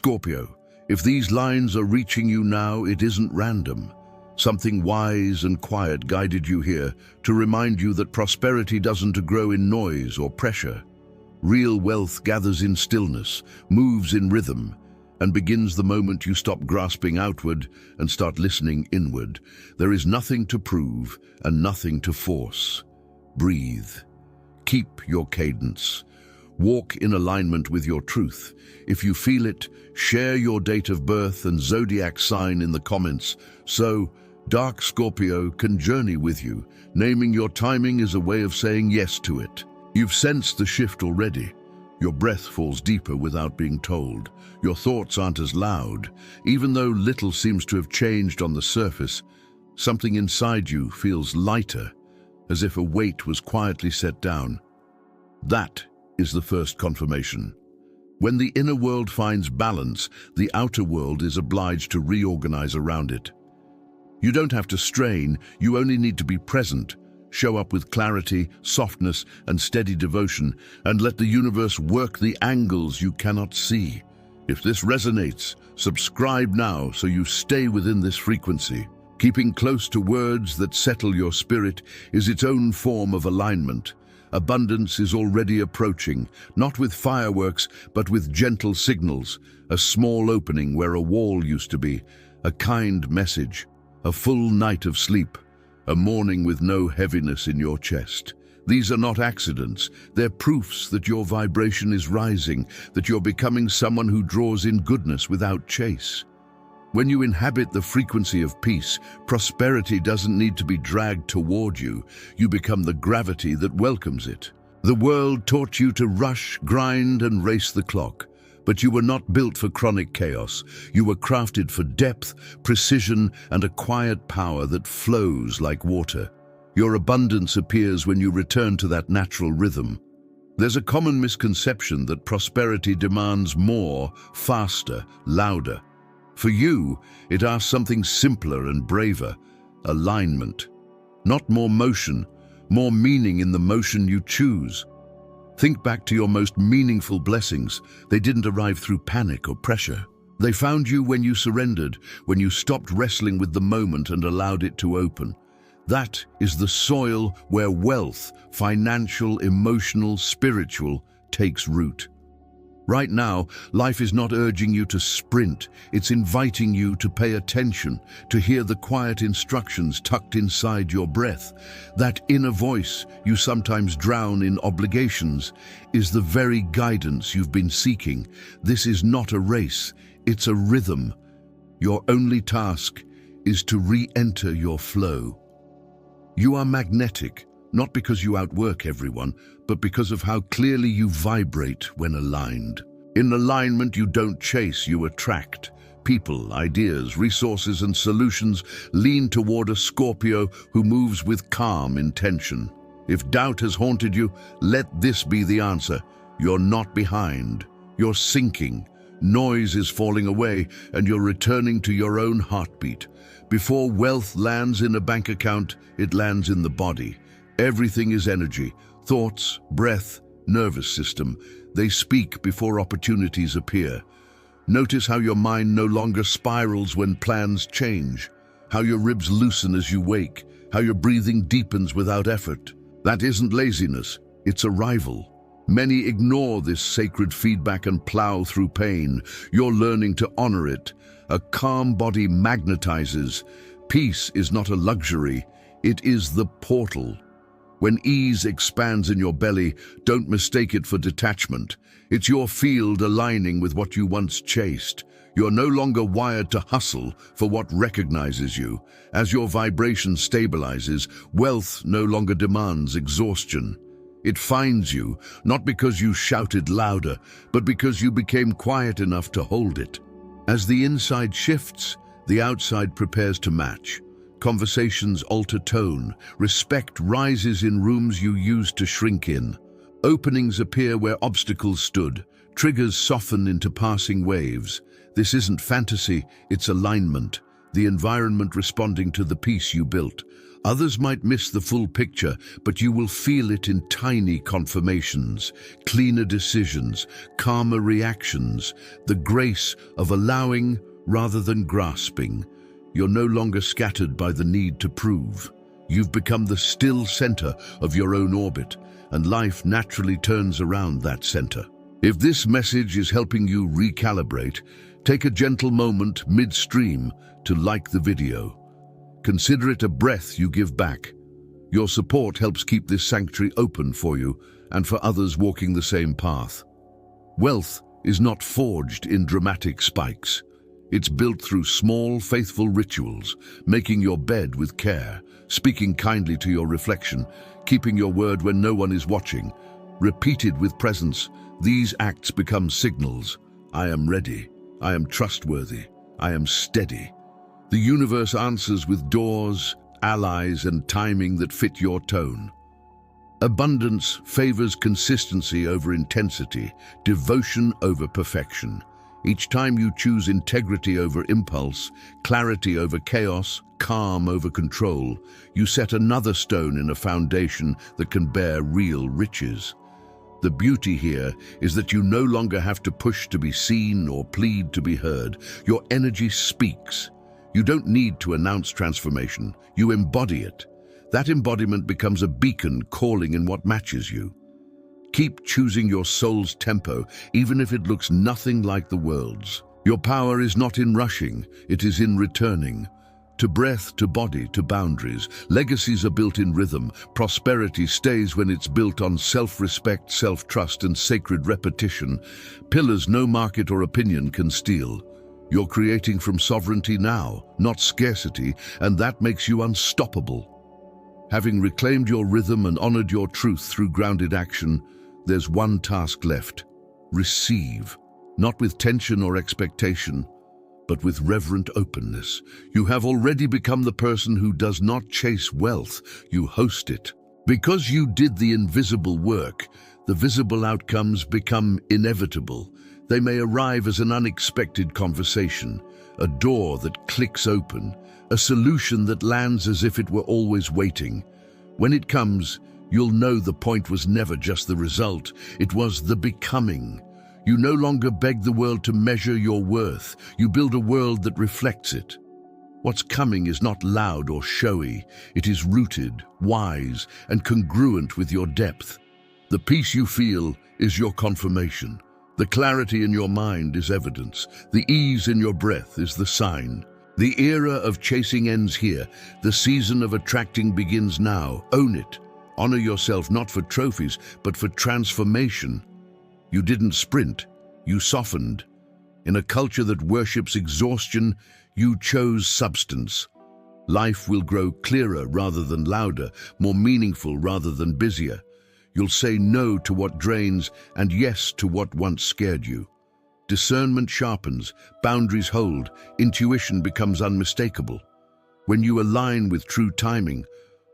Scorpio, if these lines are reaching you now, it isn't random. Something wise and quiet guided you here to remind you that prosperity doesn't grow in noise or pressure. Real wealth gathers in stillness, moves in rhythm, and begins the moment you stop grasping outward and start listening inward. There is nothing to prove and nothing to force. Breathe. Keep your cadence. Walk in alignment with your truth. If you feel it, share your date of birth and zodiac sign in the comments, so Dark Scorpio can journey with you. Naming your timing is a way of saying yes to it. You've sensed the shift already. Your breath falls deeper without being told. Your thoughts aren't as loud. Even though little seems to have changed on the surface, something inside you feels lighter, as if a weight was quietly set down. That is the first confirmation. When the inner world finds balance, the outer world is obliged to reorganize around it. You don't have to strain, you only need to be present. Show up with clarity, softness, and steady devotion, and let the universe work the angles you cannot see. If this resonates, subscribe now so you stay within this frequency. Keeping close to words that settle your spirit is its own form of alignment. Abundance is already approaching, not with fireworks, but with gentle signals, a small opening where a wall used to be, a kind message, a full night of sleep, a morning with no heaviness in your chest. These are not accidents, they're proofs that your vibration is rising, that you're becoming someone who draws in goodness without chase. When you inhabit the frequency of peace, prosperity doesn't need to be dragged toward you. You become the gravity that welcomes it. The world taught you to rush, grind, and race the clock. But you were not built for chronic chaos. You were crafted for depth, precision, and a quiet power that flows like water. Your abundance appears when you return to that natural rhythm. There's a common misconception that prosperity demands more, faster, louder. For you, it asks something simpler and braver: alignment. Not more motion, more meaning in the motion you choose. Think back to your most meaningful blessings. They didn't arrive through panic or pressure. They found you when you surrendered, when you stopped wrestling with the moment and allowed it to open. That is the soil where wealth, financial, emotional, spiritual, takes root. Right now, life is not urging you to sprint. It's inviting you to pay attention, to hear the quiet instructions tucked inside your breath. That inner voice you sometimes drown in obligations is the very guidance you've been seeking. This is not a race, it's a rhythm. Your only task is to re-enter your flow. You are magnetic, not because you outwork everyone, but because of how clearly you vibrate when aligned. In alignment, you don't chase, you attract. People, ideas, resources, and solutions lean toward a Scorpio who moves with calm intention. If doubt has haunted you, let this be the answer. You're not behind. You're sinking. Noise is falling away, and you're returning to your own heartbeat. Before wealth lands in a bank account, it lands in the body. Everything is energy, thoughts, breath, nervous system. They speak before opportunities appear. Notice how your mind no longer spirals when plans change, how your ribs loosen as you wake, how your breathing deepens without effort. That isn't laziness, it's arrival. Many ignore this sacred feedback and plow through pain. You're learning to honor it. A calm body magnetizes. Peace is not a luxury, it is the portal. When ease expands in your belly, don't mistake it for detachment. It's your field aligning with what you once chased. You're no longer wired to hustle for what recognizes you. As your vibration stabilizes, wealth no longer demands exhaustion. It finds you, not because you shouted louder, but because you became quiet enough to hold it. As the inside shifts, the outside prepares to match. Conversations alter tone. Respect rises in rooms you used to shrink in. Openings appear where obstacles stood. Triggers soften into passing waves. This isn't fantasy, it's alignment. The environment responding to the peace you built. Others might miss the full picture, but you will feel it in tiny confirmations, cleaner decisions, calmer reactions, the grace of allowing rather than grasping. You're no longer scattered by the need to prove. You've become the still center of your own orbit, and life naturally turns around that center. If this message is helping you recalibrate, take a gentle moment midstream to like the video. Consider it a breath you give back. Your support helps keep this sanctuary open for you and for others walking the same path. Wealth is not forged in dramatic spikes. It's built through small, faithful rituals, making your bed with care, speaking kindly to your reflection, keeping your word when no one is watching. Repeated with presence, these acts become signals. I am ready. I am trustworthy. I am steady. The universe answers with doors, allies, and timing that fit your tone. Abundance favors consistency over intensity, devotion over perfection. Each time you choose integrity over impulse, clarity over chaos, calm over control, you set another stone in a foundation that can bear real riches. The beauty here is that you no longer have to push to be seen or plead to be heard. Your energy speaks. You don't need to announce transformation. You embody it. That embodiment becomes a beacon calling in what matches you. Keep choosing your soul's tempo, even if it looks nothing like the world's. Your power is not in rushing, it is in returning. To breath, to body, to boundaries. Legacies are built in rhythm. Prosperity stays when it's built on self-respect, self-trust, and sacred repetition. Pillars no market or opinion can steal. You're creating from sovereignty now, not scarcity, and that makes you unstoppable. Having reclaimed your rhythm and honored your truth through grounded action, there's one task left. Receive, not with tension or expectation, but with reverent openness. You have already become the person who does not chase wealth, you host it. Because you did the invisible work, the visible outcomes become inevitable. They may arrive as an unexpected conversation, a door that clicks open, a solution that lands as if it were always waiting. When it comes, you'll know the point was never just the result, it was the becoming. You no longer beg the world to measure your worth, you build a world that reflects it. What's coming is not loud or showy, it is rooted, wise, and congruent with your depth. The peace you feel is your confirmation. The clarity in your mind is evidence. The ease in your breath is the sign. The era of chasing ends here. The season of attracting begins now. Own it. Honor yourself not for trophies, but for transformation. You didn't sprint. You softened. In a culture that worships exhaustion, you chose substance. Life will grow clearer rather than louder, more meaningful rather than busier. You'll say no to what drains and yes to what once scared you. Discernment sharpens, boundaries hold, intuition becomes unmistakable. When you align with true timing,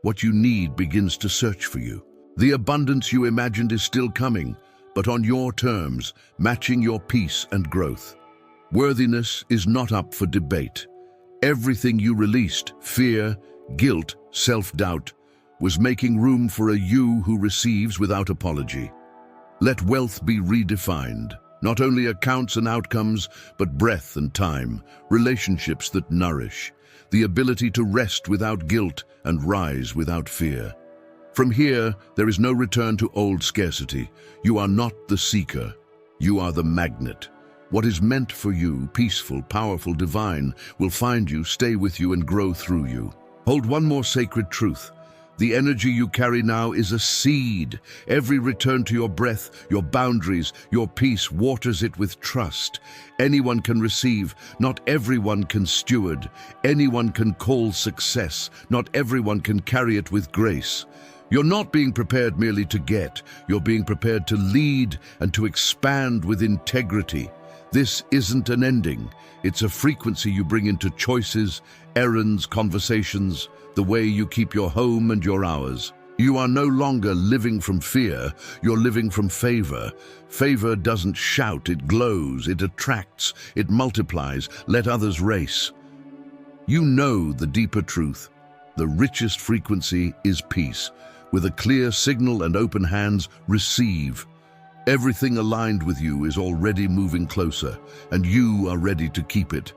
what you need begins to search for you. The abundance you imagined is still coming, but on your terms, matching your peace and growth. Worthiness is not up for debate. Everything you released, fear, guilt, self-doubt, was making room for a you who receives without apology. Let wealth be redefined, not only accounts and outcomes, but breath and time, relationships that nourish, the ability to rest without guilt and rise without fear. From here, there is no return to old scarcity. You are not the seeker, you are the magnet. What is meant for you, peaceful, powerful, divine, will find you, stay with you, and grow through you. Hold one more sacred truth. The energy you carry now is a seed. Every return to your breath, your boundaries, your peace waters it with trust. Anyone can receive, not everyone can steward. Anyone can call success, not everyone can carry it with grace. You're not being prepared merely to get, you're being prepared to lead and to expand with integrity. This isn't an ending, it's a frequency you bring into choices, errands, conversations, the way you keep your home and your hours. You are no longer living from fear, you're living from favor. Favor doesn't shout, it glows, it attracts, it multiplies. Let others race. You know the deeper truth. The richest frequency is peace. With a clear signal and open hands, receive. Everything aligned with you is already moving closer, and you are ready to keep it.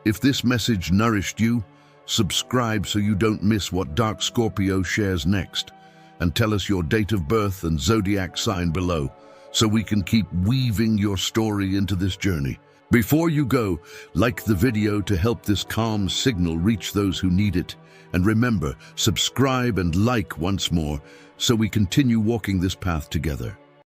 If this message nourished you, subscribe so you don't miss what Dark Scorpio shares next, and tell us your date of birth and zodiac sign below, so we can keep weaving your story into this journey. Before you go, like the video to help this calm signal reach those who need it. And remember, subscribe and like once more so we continue walking this path together.